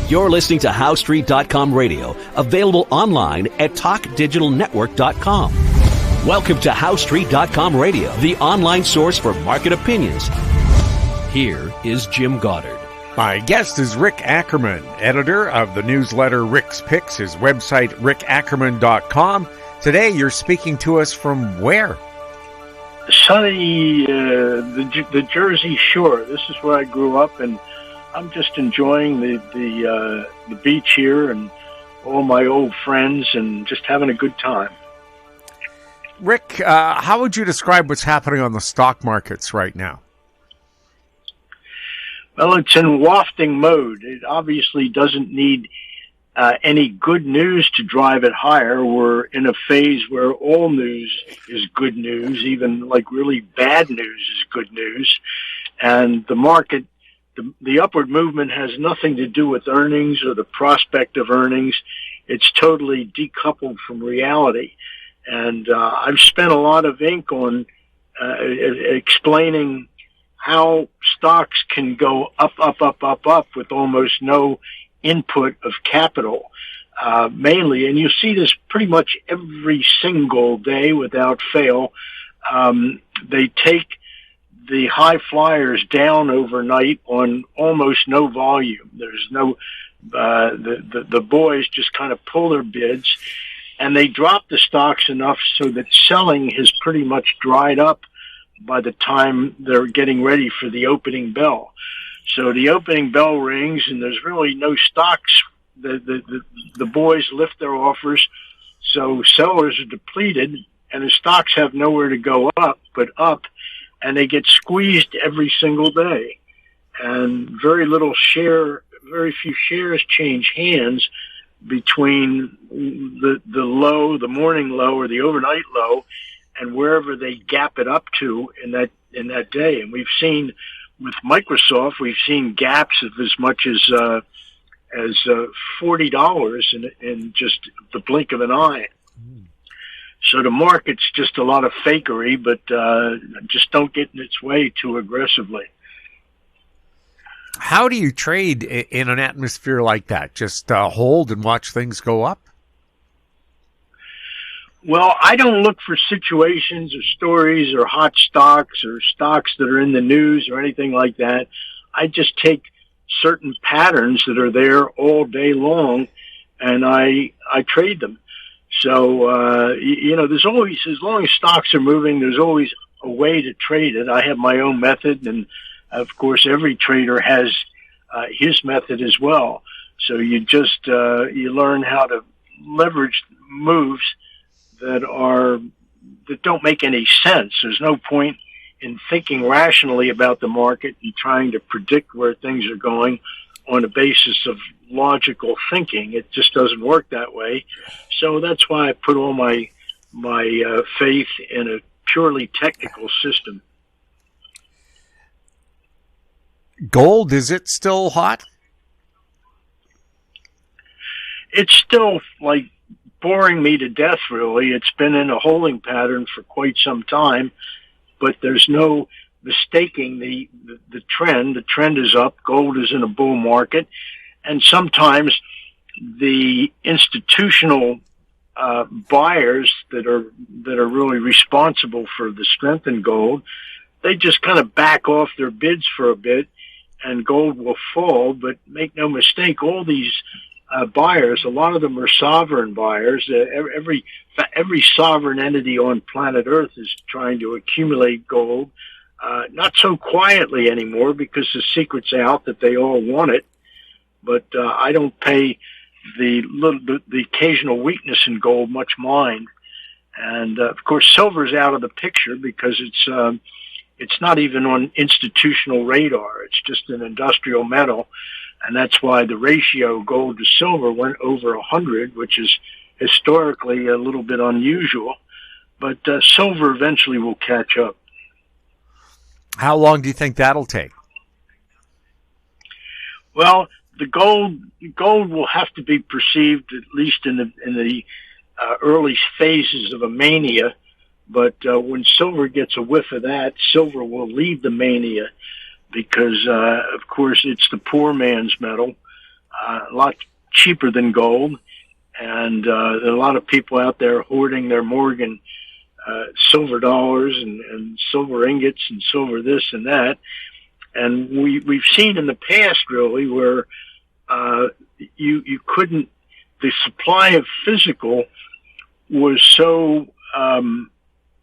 You're listening to HowStreet.com radio, available online at TalkDigitalNetwork.com. Welcome to HowStreet.com radio, the online source for market opinions. Here is Jim Goddard. My guest is Rick Ackerman, editor of the newsletter Rick's Picks, his website rickackerman.com. Today you're speaking to us from where? Sunny, the Jersey Shore. This is where I grew up, and I'm just enjoying the beach here and all my old friends and just having a good time. Rick, how would you describe what's happening on the stock markets right now? Well, it's in wafting mode. It obviously doesn't need any good news to drive it higher. We're in a phase where all news is good news, even like really bad news is good news. And the market, the upward movement has nothing to do with earnings or the prospect of earnings. It's totally decoupled from reality. And I've spent a lot of ink on explaining how stocks can go up with almost no input of capital, mainly. And you see this pretty much every single day without fail. They take the high flyers down overnight on almost no volume. There's no, the boys just kind of pull their bids, and they drop the stocks enough so that selling has pretty much dried up by the time they're getting ready for the opening bell. So the opening bell rings and there's really no stocks. The boys lift their offers. So sellers are depleted and the stocks have nowhere to go up, and they get squeezed every single day. And very few shares change hands between the low, the morning low or the overnight low, and wherever they gap it up to in that day. And we've seen with Microsoft, we've seen gaps of as much as $40 in just the blink of an eye. So the market's just a lot of fakery, but just don't get in its way too aggressively. How do you trade in an atmosphere like that? Just hold and watch things go up? Well, I don't look for situations or stories or hot stocks or stocks that are in the news or anything like that. I just take certain patterns that are there all day long and I trade them. So, there's always, as long as stocks are moving, there's always a way to trade it. I have my own method, and of course every trader has his method as well. So you just, you learn how to leverage moves that don't make any sense. There's no point in thinking rationally about the market and trying to predict where things are going on the basis of logical thinking. It just doesn't work that way. So that's why I put all my faith in a purely technical system. Gold, is it still hot? It's still like boring me to death, really. It's been in a holding pattern for quite some time, but there's no mistaking the trend. The trend is up. Gold is in a bull market, and sometimes the institutional buyers that are really responsible for the strength in gold, they just kind of back off their bids for a bit, and gold will fall. But make no mistake, all these buyers, a lot of them are sovereign buyers. Every sovereign entity on planet Earth is trying to accumulate gold, not so quietly anymore because the secret's out that they all want it. But I don't pay the occasional weakness in gold much mind. And of course, silver's out of the picture because it's not even on institutional radar. It's just an industrial metal. And that's why the ratio gold to silver went over 100, which is historically a little bit unusual. But silver eventually will catch up. How long do you think that'll take? Well, the gold will have to be perceived, at least in the early phases of a mania. But when silver gets a whiff of that, silver will leave the mania because, of course, it's the poor man's metal. a lot cheaper than gold. And there are a lot of people out there hoarding their Morgan silver dollars and silver ingots and silver this and that. And we've seen in the past, really, where you couldn't, the supply of physical was so,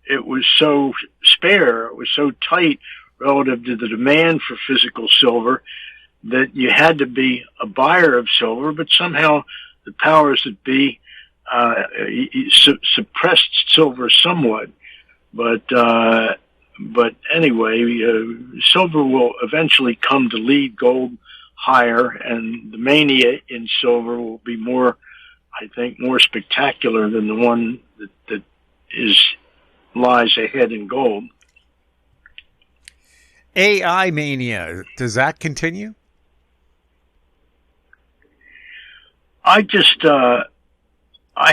it was so spare, it was so tight relative to the demand for physical silver that you had to be a buyer of silver, but somehow the powers that be suppressed silver somewhat. But anyway, silver will eventually come to lead gold higher, and the mania in silver will be more, I think, more spectacular than the one that lies ahead in gold. AI mania, does that continue? I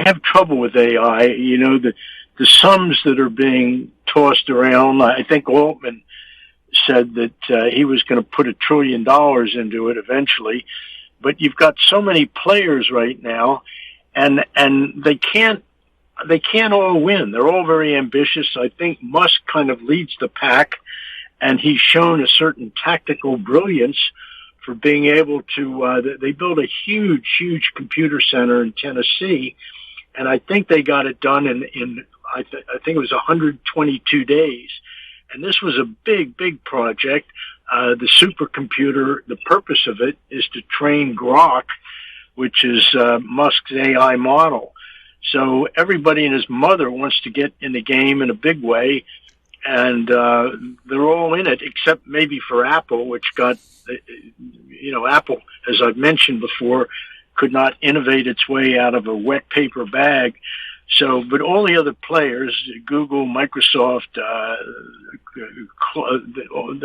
have trouble with AI. You know, the sums that are being tossed around. I think Altman said that he was going to put $1 trillion into it eventually, but you've got so many players right now, and they can't all win. They're all very ambitious. I think Musk kind of leads the pack, and he's shown a certain tactical brilliance for being able to, they built a huge computer center in Tennessee, and I think they got it done in I think it was 122 days. And this was a big project. The supercomputer, the purpose of it is to train Grok, which is Musk's AI model. So everybody and his mother wants to get in the game in a big way, and they're all in it, except maybe for Apple, which got, Apple, as I've mentioned before, could not innovate its way out of a wet paper bag. So, but all the other players, Google, Microsoft, there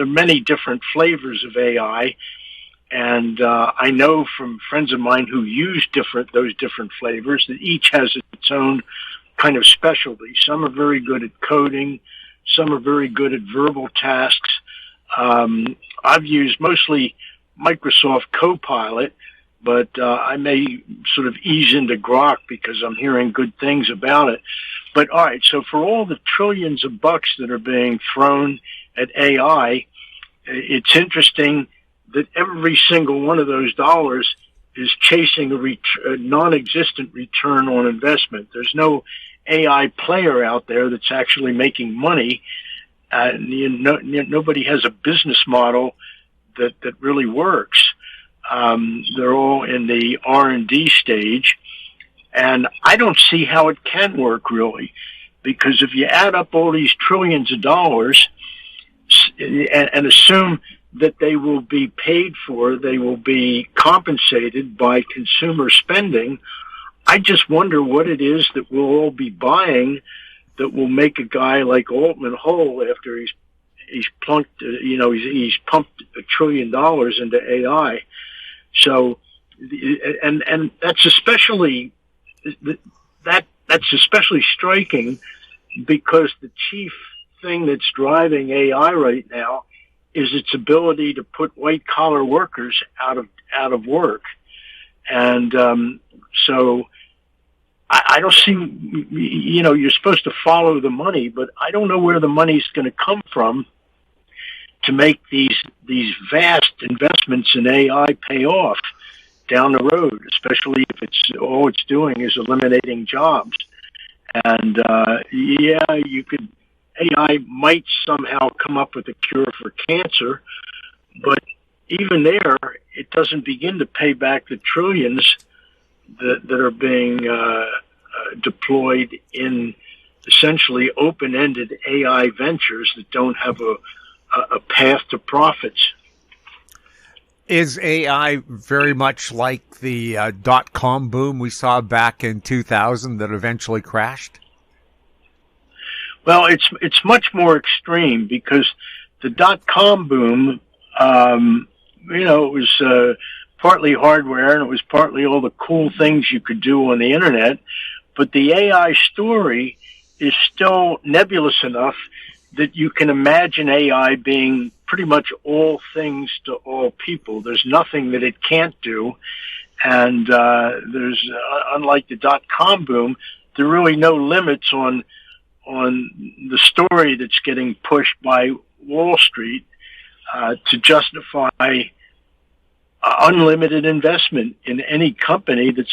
are many different flavors of AI. And I know from friends of mine who use those different flavors that each has its own kind of specialty. Some are very good at coding. Some are very good at verbal tasks. I've used mostly Microsoft Copilot, but I may sort of ease into Grok because I'm hearing good things about it. But all right, so for all the trillions of bucks that are being thrown at AI, it's interesting that every single one of those dollars is chasing a non-existent return on investment. There's no AI player out there that's actually making money. Nobody has a business model that really works. They're all in the R&D stage, and I don't see how it can work really, because if you add up all these trillions of dollars and assume that they will be paid for, they will be compensated by consumer spending, I just wonder what it is that we'll all be buying that will make a guy like Altman whole after he's pumped $1 trillion into AI. So, and that's especially striking because the chief thing that's driving AI right now is its ability to put white collar workers out of work. And so I don't see, you're supposed to follow the money, but I don't know where the money's going to come from to make these vast investments in AI pay off down the road, especially if all it's doing is eliminating jobs. And AI might somehow come up with a cure for cancer, but even there, it doesn't begin to pay back the trillions that are being deployed in essentially open-ended AI ventures that don't have a path to profits. Is AI very much like the dot-com boom we saw back in 2000 that eventually crashed? Well, it's much more extreme because the dot-com boom, it was partly hardware and it was partly all the cool things you could do on the internet, but the AI story is still nebulous enough that you can imagine AI being pretty much all things to all people. There's nothing that it can't do. And there's unlike the .com boom, there are really no limits on the story that's getting pushed by Wall Street to justify unlimited investment in any company that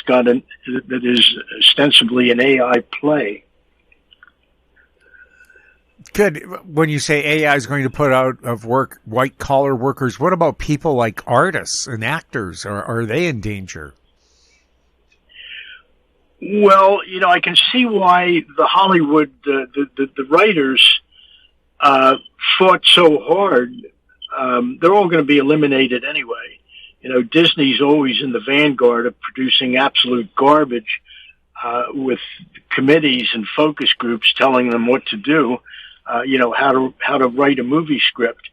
is ostensibly an AI play. Good. When you say AI is going to put out of work white-collar workers, what about people like artists and actors? Are they in danger? Well, I can see why the Hollywood, the writers fought so hard. They're all going to be eliminated anyway. Disney's always in the vanguard of producing absolute garbage with committees and focus groups telling them what to do. How to write a movie script.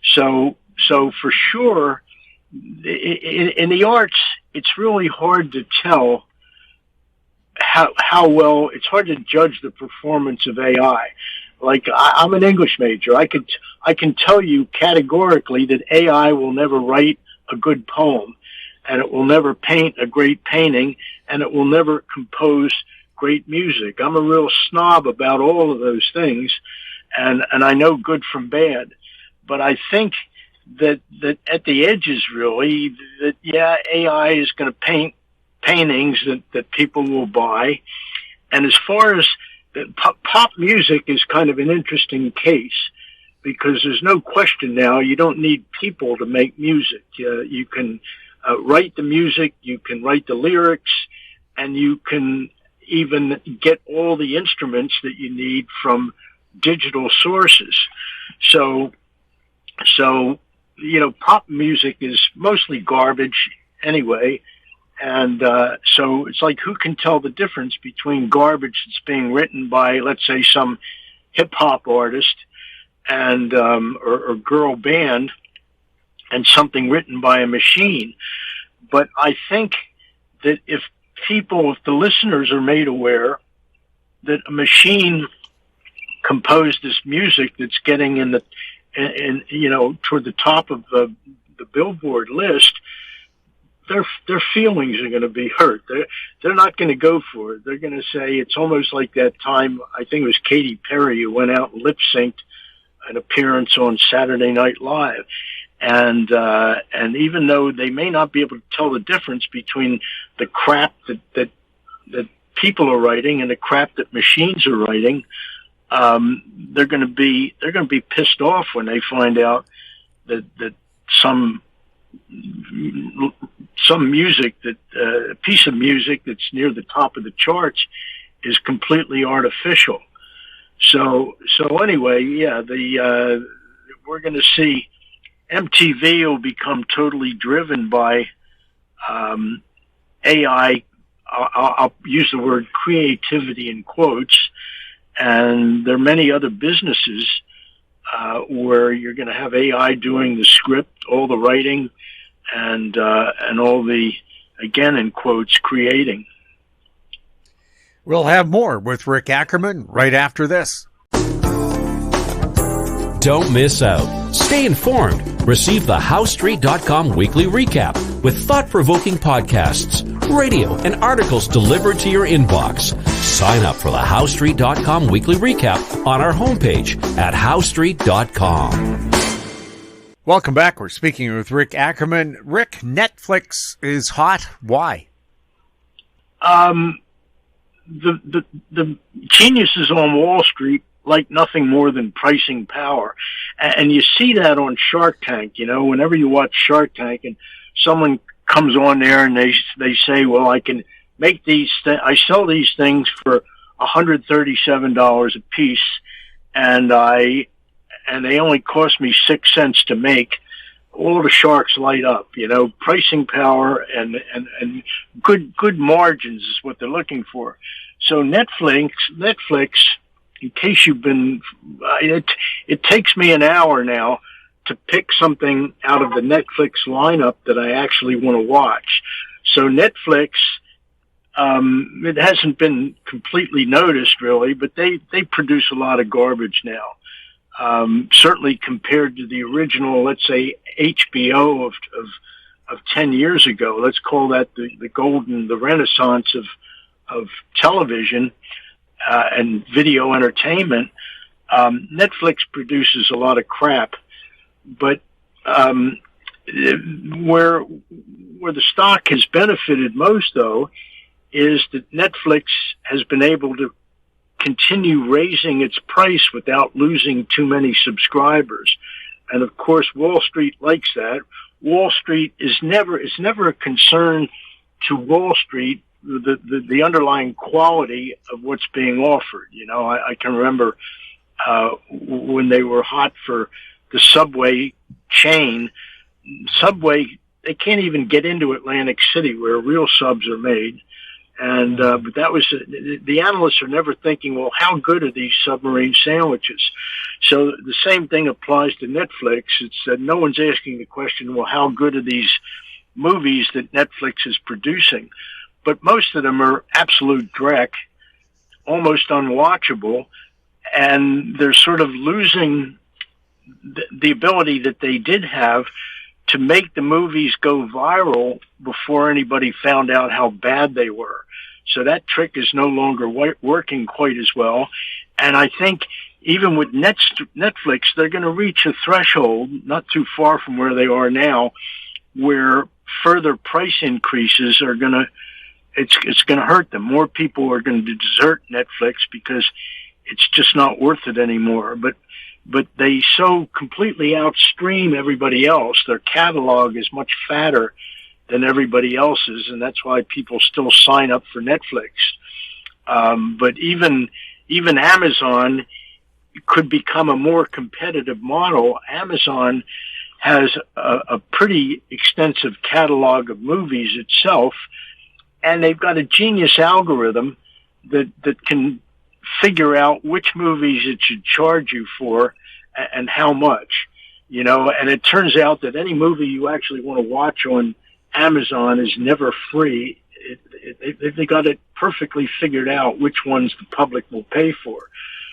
So for sure, in the arts, it's really hard to tell how well. It's hard to judge the performance of AI. Like I'm an English major, I can tell you categorically that AI will never write a good poem, and it will never paint a great painting, and it will never compose great music. I'm a real snob about all of those things. And I know good from bad, but I think that at the edges, really, that AI is going to paint paintings that people will buy. And as far as pop music is kind of an interesting case, because there's no question now you don't need people to make music. You can write the music, you can write the lyrics, and you can even get all the instruments that you need from digital sources. So pop music is mostly garbage anyway. And so it's like, who can tell the difference between garbage that's being written by, let's say, some hip hop artist and or girl band and something written by a machine? But I think that if the listeners are made aware that a machine composed this music that's getting toward the top of the Billboard list, their feelings are going to be hurt. They're not going to go for it. They're going to say, it's almost like that time, I think it was Katy Perry who went out and lip synced an appearance on Saturday Night Live. And even though they may not be able to tell the difference between the crap that people are writing and the crap that machines are writing, they're going to be pissed off when they find out that some music, a piece of music that's near the top of the charts is completely artificial. So anyway, we're going to see MTV will become totally driven by AI. I'll use the word creativity in quotes. And there are many other businesses where you're going to have AI doing the script, all the writing, and all the, again in quotes, creating. We'll have more with Rick Ackerman right after this. Don't miss out. Stay informed. Receive the HowStreet.com weekly recap with thought-provoking podcasts, radio, and articles delivered to your inbox. Sign up for the HowStreet.com weekly recap on our homepage at HowStreet.com. Welcome back. We're speaking with Rick Ackerman. Rick, Netflix is hot. Why? The geniuses on Wall Street like nothing more than pricing power. And you see that on Shark Tank. Whenever you watch Shark Tank and someone comes on there and they say, well, I can make I sell these things for $137 a piece, and they only cost me 6 cents to make. All the sharks light up. Pricing power and good margins is what they're looking for. So Netflix, in case you've been, it takes me an hour now to pick something out of the Netflix lineup that I actually want to watch. So Netflix, it hasn't been completely noticed really, but they produce a lot of garbage now. Certainly compared to the original, let's say HBO of 10 years ago. Let's call that the renaissance of television and video entertainment. Netflix produces a lot of crap, but where the stock has benefited most, though, is that Netflix has been able to continue raising its price without losing too many subscribers. And of course, Wall Street likes that. Wall Street is never a concern to Wall Street, the underlying quality of what's being offered. You know, I can remember when they were hot for the Subway chain. Subway, they can't even get into Atlantic City where real subs are made. And but that was the analysts are never thinking, well, how good are these submarine sandwiches? So the same thing applies to Netflix. It's that no one's asking the question, well, how good are these movies that Netflix is producing? But most of them are absolute dreck, almost unwatchable, and they're sort of losing the ability that they did have to make the movies go viral before anybody found out how bad they were. So that trick is no longer working quite as well. And I think even with Netflix, they're going to reach a threshold not too far from where they are now, where further price increases are going to, it's going to hurt them. More people are going to desert Netflix because it's just not worth it anymore. But they so completely outstream everybody else. Their catalog is much fatter than everybody else's, and that's why people still sign up for Netflix. But even Amazon could become a more competitive model. Amazon has a pretty extensive catalog of movies itself, and they've got a genius algorithm that can figure out which movies it should charge you for and how much, you know. And it turns out that any movie you actually want to watch on Amazon is never free. They got it perfectly figured out which ones the public will pay for.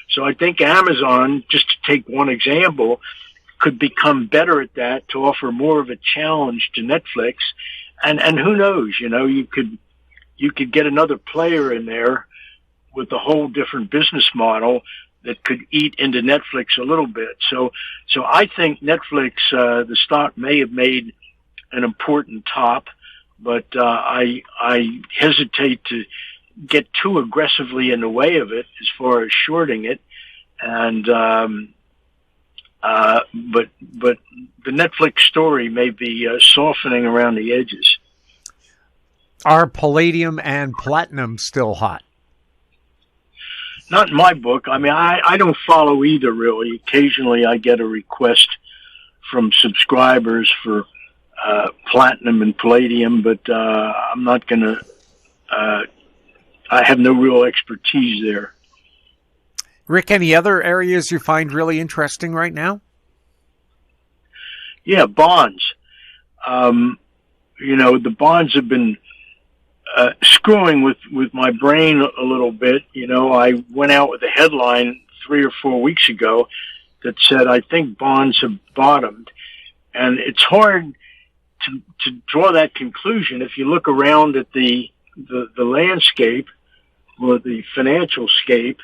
So I think Amazon, just to take one example, could become better at that to offer more of a challenge to Netflix. And who knows, you know, you could get another player in there with a whole different business model that could eat into Netflix a little bit. So I think Netflix, the stock may have made an important top, but I hesitate to get too aggressively in the way of it as far as shorting it. And but the Netflix story may be softening around the edges. Are palladium and platinum still hot? Not in my book. I mean, I don't follow either, really. Occasionally I get a request from subscribers for platinum and palladium, but I'm not going to, I have no real expertise there. Rick, any other areas you find really interesting right now? Yeah, bonds. You know, the bonds have been screwing with my brain a little bit. You know, I went out with a headline 3 or 4 weeks ago that said, I think bonds have bottomed. And it's hard to draw that conclusion if you look around at the landscape or the financial scape,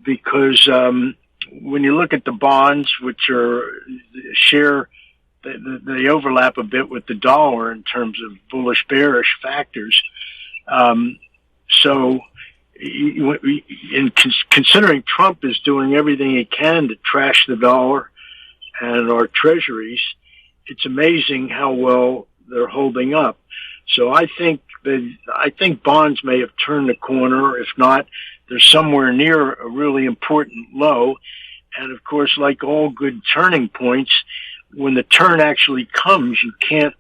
because when you look at the bonds, which are they overlap a bit with the dollar in terms of bullish bearish factors. So considering Trump is doing everything he can to trash the dollar and our treasuries, it's amazing how well they're holding up. So I think bonds may have turned the corner. If not, they're somewhere near a really important low. And of course, like all good turning points, when the turn actually comes, you can't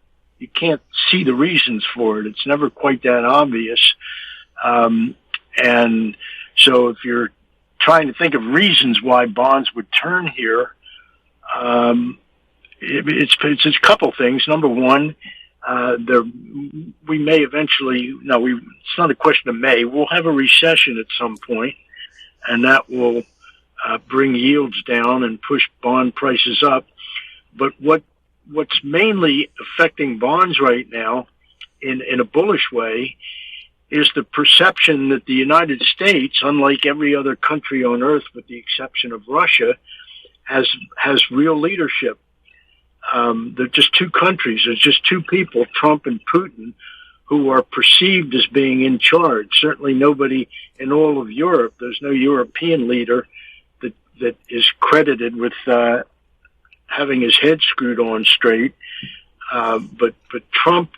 see the reasons for it. It's never quite that obvious. And so if you're trying to think of reasons why bonds would turn here, it's a couple things. Number one, we may eventually, it's not a question of may, we'll have a recession at some point, and that will bring yields down and push bond prices up. But what what's mainly affecting bonds right now in a bullish way is the perception that the United States, unlike every other country on earth with the exception of Russia, has real leadership. There are just two countries. There's just two people, Trump and Putin, who are perceived as being in charge. Certainly nobody in all of Europe. There's no European leader that is credited with having his head screwed on straight. But Trump,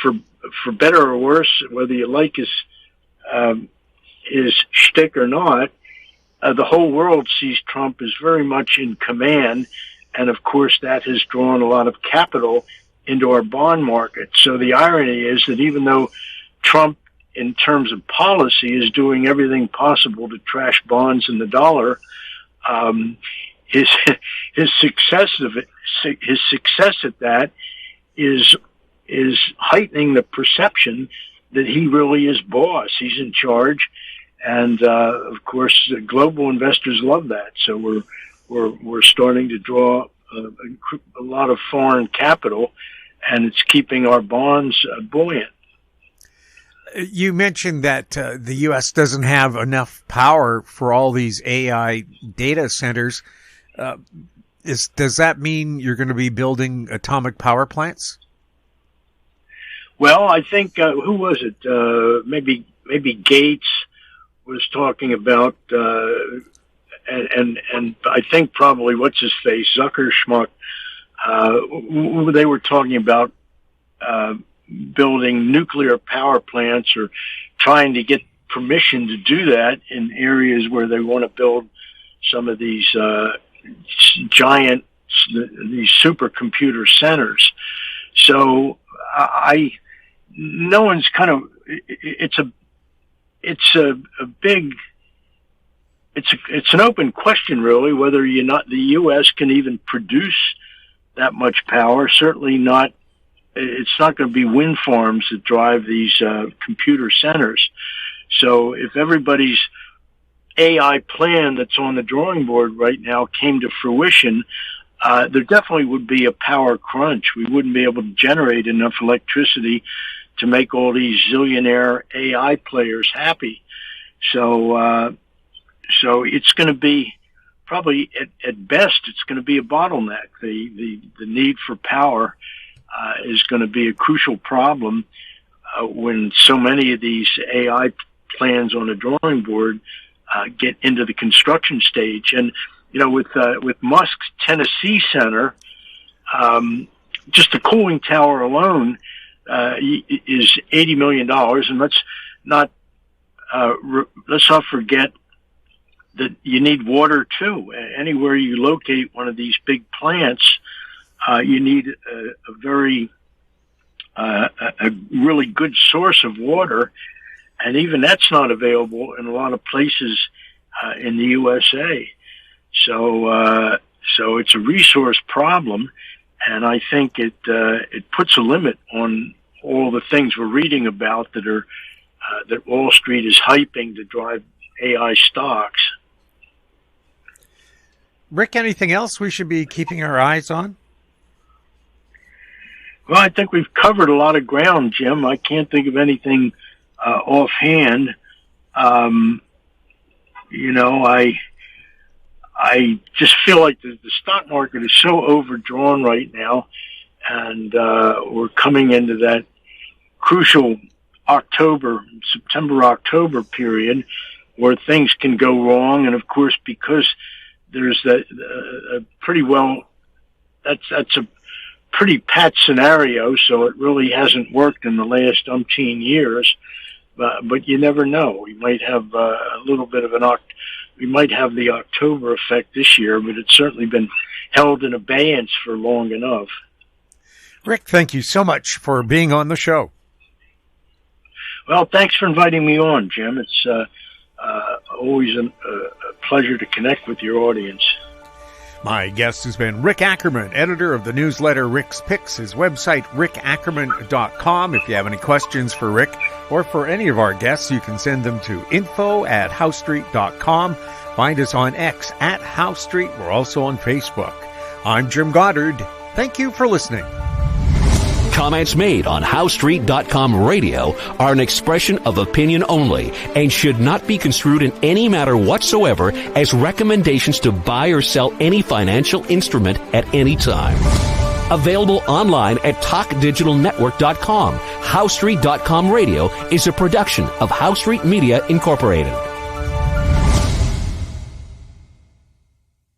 for better or worse, whether you like his shtick or not, the whole world sees Trump as very much in command. And of course, that has drawn a lot of capital into our bond market. So the irony is that even though Trump, in terms of policy, is doing everything possible to trash bonds and the dollar, his success at that is heightening the perception that he really is boss. He's in charge, and of course, global investors love that. So we're starting to draw a lot of foreign capital, and it's keeping our bonds buoyant. You mentioned that the U.S. doesn't have enough power for all these AI data centers. Does that mean you're going to be building atomic power plants? Well, I think who was it? Maybe Gates was talking about, and I think probably what's his face, Zuckerschmuck. They were talking about building nuclear power plants or trying to get permission to do that in areas where they want to build some of these giant, these supercomputer centers. So no one's kind of, it's an open question really whether the U.S. can even produce that much power. Certainly not. It's not going to be wind farms that drive these computer centers. So if everybody's AI plan that's on the drawing board right now came to fruition, there definitely would be a power crunch. We wouldn't be able to generate enough electricity to make all these zillionaire AI players happy. So it's going to be probably at best it's going to be a bottleneck. The need for power is going to be a crucial problem when so many of these AI plans on the drawing board get into the construction stage. And with Musk's Tennessee Center, just the cooling tower alone is $80 million. And let's not forget that you need water too. Anywhere you locate one of these big plants, you need a really good source of water, and even that's not available in a lot of places in the USA. So it's a resource problem, and I think it puts a limit on all the things we're reading about that Wall Street is hyping to drive AI stocks. Rick, anything else we should be keeping our eyes on? Well, I think we've covered a lot of ground, Jim. I can't think of anything offhand. I just feel like the stock market is so overdrawn right now, and we're coming into that crucial September-October period where things can go wrong. And of course, because there's that's a pretty pat scenario, so it really hasn't worked in the last umpteen years. But you never know. We might have a little bit of we might have the October effect this year, but it's certainly been held in abeyance for long enough. Rick, thank you so much for being on the show. Well, thanks for inviting me on, Jim. It's always a pleasure to connect with your audience. My guest has been Rick Ackerman, editor of the newsletter Rick's Picks, his website, rickackerman.com. If you have any questions for Rick or for any of our guests, you can send them to info@howstreet.com. Find us on X @HowStreet. We're also on Facebook. I'm Jim Goddard. Thank you for listening. Comments made on HowStreet.com radio are an expression of opinion only and should not be construed in any matter whatsoever as recommendations to buy or sell any financial instrument at any time. Available online at TalkDigitalNetwork.com. HowStreet.com radio is a production of HowStreet Media Incorporated.